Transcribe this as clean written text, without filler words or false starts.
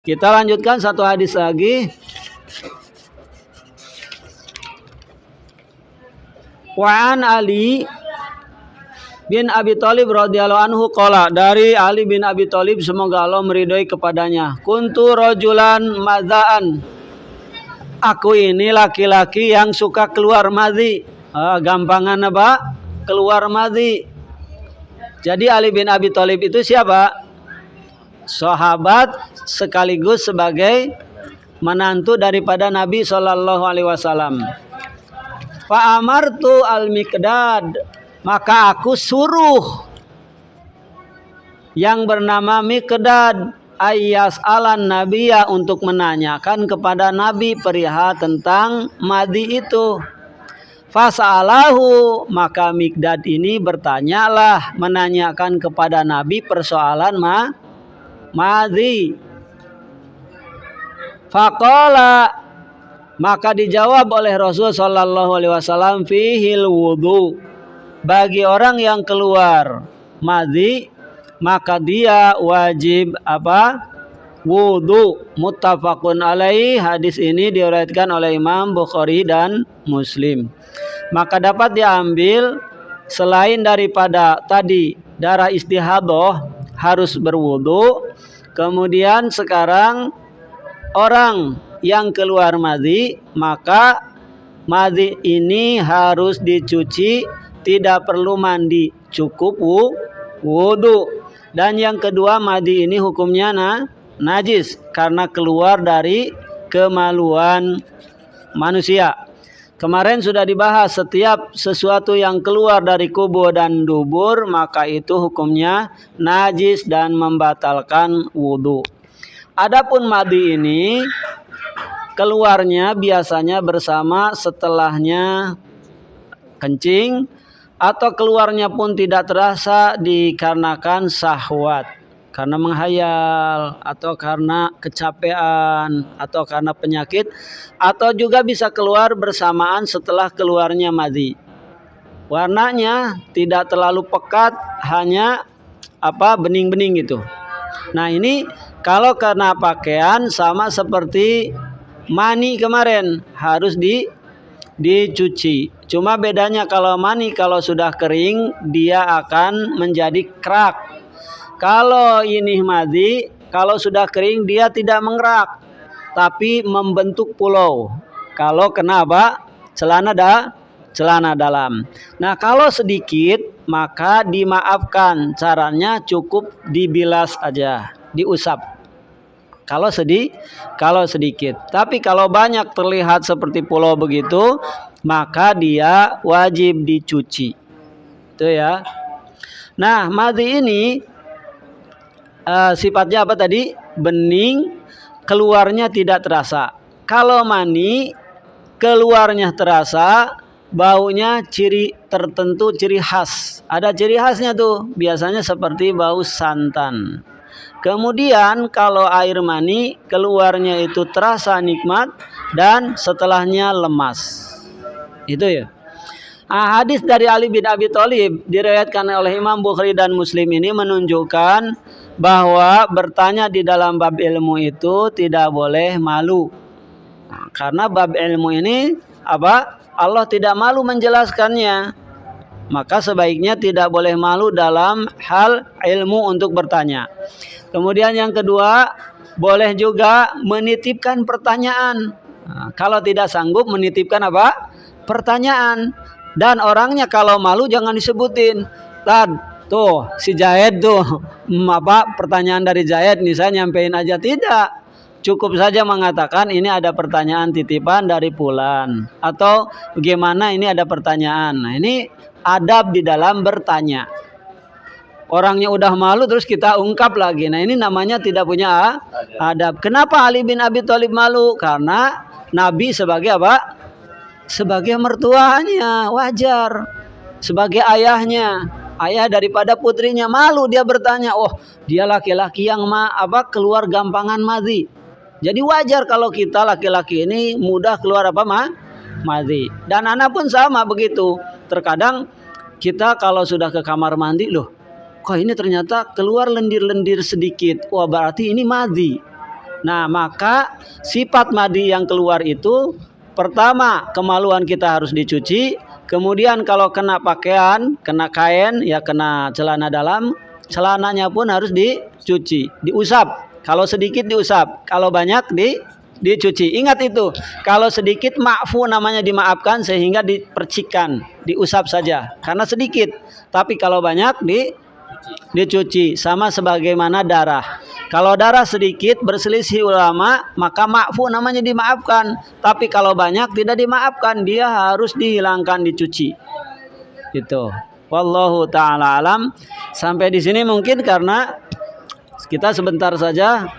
Kita lanjutkan satu hadis lagi. Wa an Ali bin Abi Thalib radhiyallahu anhu qala, dari Ali bin Abi Thalib semoga Allah meridhai kepadanya, kuntu rajulan madzaan, aku ini laki-laki yang suka keluar madhi. Gampangan apa? Keluar madhi. Jadi Ali bin Abi Thalib itu siapa? Sahabat sekaligus sebagai menantu daripada Nabi Shallallahu Alaihi Wasallam. Fa amartu al-Miqdad, maka aku suruh yang bernama Miqdad ayas alan nabiya, untuk menanyakan kepada Nabi perihal tentang madhi itu. Fasa'alahu, maka Miqdad ini bertanyalah, menanyakan kepada Nabi persoalan madhi. Faqala, maka dijawab oleh Rasul sallallahu alaihi wasallam, fihil wudu, bagi orang yang keluar madhi maka dia wajib apa? Wudu. Muttafaqun alaih. Hadis ini diriwayatkan oleh Imam Bukhari dan Muslim. Maka dapat diambil selain daripada tadi darah istihadah harus berwudu, kemudian sekarang orang yang keluar madhi, maka madhi ini harus dicuci, tidak perlu mandi, cukup wudu. Dan yang kedua, madhi ini hukumnya najis karena keluar dari kemaluan manusia. Kemarin sudah dibahas, setiap sesuatu yang keluar dari kubur dan dubur maka itu hukumnya najis dan membatalkan wudu. Adapun madhi ini keluarnya biasanya bersama setelahnya kencing, atau keluarnya pun tidak terasa dikarenakan syahwat, karena menghayal, atau karena kecapean, atau karena penyakit, atau juga bisa keluar bersamaan setelah keluarnya madhi. Warnanya tidak terlalu pekat, hanya bening-bening gitu. Nah ini kalau karena pakaian sama seperti mani kemarin, harus dicuci. Cuma bedanya kalau mani kalau sudah kering dia akan menjadi kerak. Kalau ini madhi, kalau sudah kering dia tidak mengerak, tapi membentuk pulau. Kalau kena celana dalam. Nah kalau sedikit maka dimaafkan, caranya cukup dibilas aja, diusap. Kalau sedikit. Tapi kalau banyak terlihat seperti pulau begitu, maka dia wajib dicuci. Itu ya. Nah, madhi ini sifatnya apa tadi? Bening, keluarnya tidak terasa. Kalau mani keluarnya terasa, baunya ciri tertentu, ciri khas. Ada ciri khasnya tuh, biasanya seperti bau santan. Kemudian kalau air mani keluarnya itu terasa nikmat dan setelahnya lemas. Itu ya. Hadis dari Ali bin Abi Thalib diriwayatkan oleh Imam Bukhari dan Muslim ini menunjukkan bahwa bertanya di dalam bab ilmu itu tidak boleh malu. Karena bab ilmu ini Allah tidak malu menjelaskannya. Maka sebaiknya tidak boleh malu dalam hal ilmu untuk bertanya. Kemudian yang kedua, boleh juga menitipkan pertanyaan. Kalau tidak sanggup menitipkan pertanyaan. Dan orangnya kalau malu jangan disebutin. Tuh si Zaid tuh pertanyaan dari Zaid nih, saya nyampein aja, tidak. Cukup saja mengatakan ini ada pertanyaan titipan dari fulan, atau bagaimana ini ada pertanyaan. Nah ini adab di dalam bertanya. Orangnya udah malu terus kita ungkap lagi. Nah ini namanya tidak punya adab. Kenapa Ali bin Abi Thalib malu? Karena Nabi sebagai sebagai mertuanya, wajar. Sebagai ayahnya, ayah daripada putrinya, malu dia bertanya. Oh, dia laki-laki yang keluar gampangan madhi. Jadi wajar kalau kita laki-laki ini mudah keluar madhi. Dan anak pun sama begitu. Terkadang kita kalau sudah ke kamar mandi, loh, kok ini ternyata keluar lendir-lendir sedikit. Wah, berarti ini madhi. Nah, maka sifat madi yang keluar itu pertama kemaluan kita harus dicuci, kemudian kalau kena pakaian, kena kain, ya kena celana dalam, celananya pun harus dicuci, diusap. Kalau sedikit diusap, kalau banyak dicuci. Ingat itu, kalau sedikit ma'fu namanya dimaafkan sehingga dipercikan, diusap saja karena sedikit. Tapi kalau banyak dicuci, sama sebagaimana darah. Kalau darah sedikit berselisih ulama, maka ma'fu namanya dimaafkan. Tapi kalau banyak tidak dimaafkan, dia harus dihilangkan, dicuci. Gitu. Wallahu taala alam. Sampai di sini mungkin karena kita sebentar saja